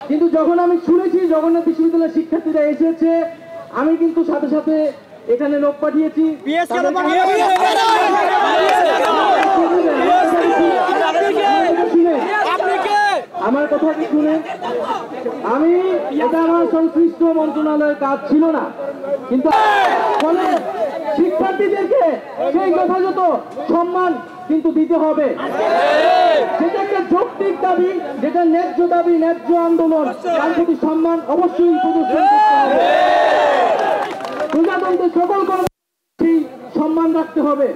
কিন্তু যখন আমি শুনেছি জগন্নাথ বিশ্ববিদ্যালয়ের শিক্ষার্থীরা এসেছে, আমি কিন্তু সাথে সাথে এখানে লোক পাঠিয়েছি। আমার কথা কি শুনে, আমি এটা আমার সংশ্লিষ্ট মন্ত্রণালয়ের কাজ ছিল না, কিন্তু ফলে শিক্ষার্থীদেরকে সেই যথাযথ সম্মান কিন্তু দিতে হবে। যেটা একটা যৌক্তিক দাবি, যেটা ন্যায্য দাবি, ন্যায্য আন্দোলন, তার প্রতি সম্মান অবশ্যই প্রদর্শন করতে হবে। প্রজাতন্ত্রের সকল কর্মী সম্মান রাখতে হবে।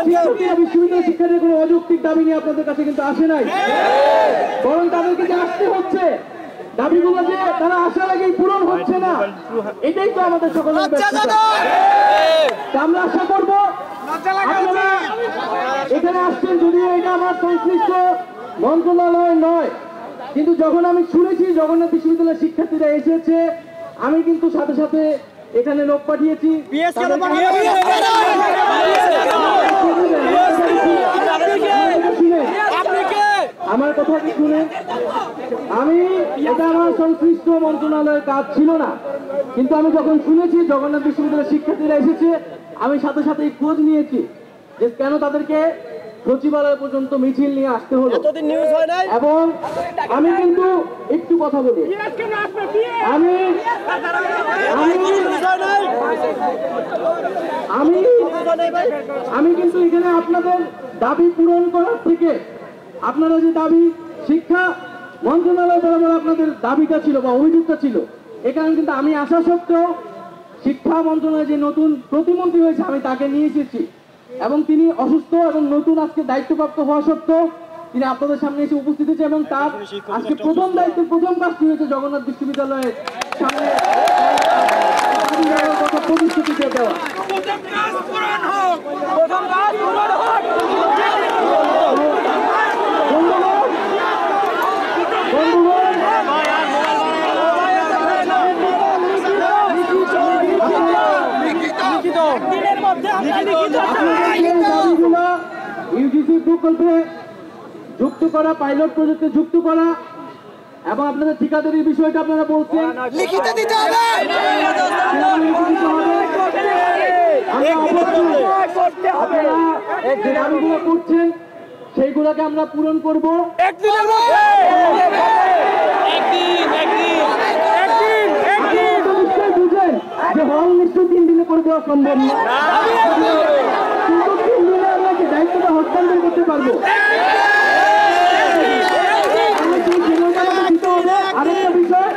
বিশ্ববিদ্যালয় শিক্ষার্থীর কোনো অযৌক্তিক দাবি নিয়ে আপনাদের কাছে কিন্তু আসে নাই, বরং তাদেরকে যে আসতে হচ্ছে, দাবিগুলো যে তারা আসার আগেই পূরণ হচ্ছে না, এটাই তো আমাদের সকলের ব্যস্ততা। আমরা আশা করবো আপনারা এখানে আসছেন, যদিও এটা আমার সংশ্লিষ্ট মন্ত্রণালয় নয়, কিন্তু যখন আমি শুনেছি জগন্নাথ বিশ্ববিদ্যালয়ের শিক্ষার্থীরা এসেছে, আমি কিন্তু সাথে সাথে এখানে লোক পাঠিয়েছি। আমার কথা কি শুনে, আমি এটা আমার সংশ্লিষ্ট মন্ত্রণালয়ের কাজ ছিল না, কিন্তু আমি যখন শুনেছি জগন্নাথ বিশ্ববিদ্যালয়ের শিক্ষার্থীরা এসেছে, আমি সাথে সাথে খোঁজ নিয়েছি যে কেন তাদেরকে সচিবালয় পর্যন্ত মিছিল নিয়ে আসতে হলো। এবং আমি কিন্তু একটু কথা বলি, আমি কিন্তু এখানে আপনাদের দাবি পূরণ করার থেকে, আপনারা যে দাবি শিক্ষা মন্ত্রণালয় বরাবর আপনাদের দাবিটা ছিল বা অভিযোগটা ছিল, এখানে কিন্তু আমি আসা সত্ত্বেও শিক্ষা মন্ত্রণালয়ে যে নতুন প্রতিমন্ত্রী হয়েছে আমি তাকে নিয়ে এসেছি, এবং তিনি অসুস্থ এবং নতুন আজকে দায়িত্বপ্রাপ্ত হওয়া সত্ত্বেও তিনি আপনাদের সামনে এসে উপস্থিত হয়েছে, এবং তার আজকে প্রথম দায়িত্বের প্রথম কাজটি হয়েছে জগন্নাথ বিশ্ববিদ্যালয়ের সামনে কথা প্রতিশ্রুতি দেওয়া। ইউজিসি প্রকল্পে যুক্ত করা, পাইলট প্রজেক্টে যুক্ত করা, এবং আপনাদের ঠিকাদারির বিষয়টা আপনারা বলছেন লিখিত দিতে হবে, আপনারা যে দাবিগুলো করছেন সেইগুলোকে আমরা পূরণ করবো একদিনের মধ্যে। বুঝেন যে হল নিশ্চয় 3 দিনে করে দেওয়া সম্ভব না, কিন্তু 3 দিনে আমরা কি দায়িত্বটা হস্তান্তর করতে পারবো? আরেকটা বিষয়,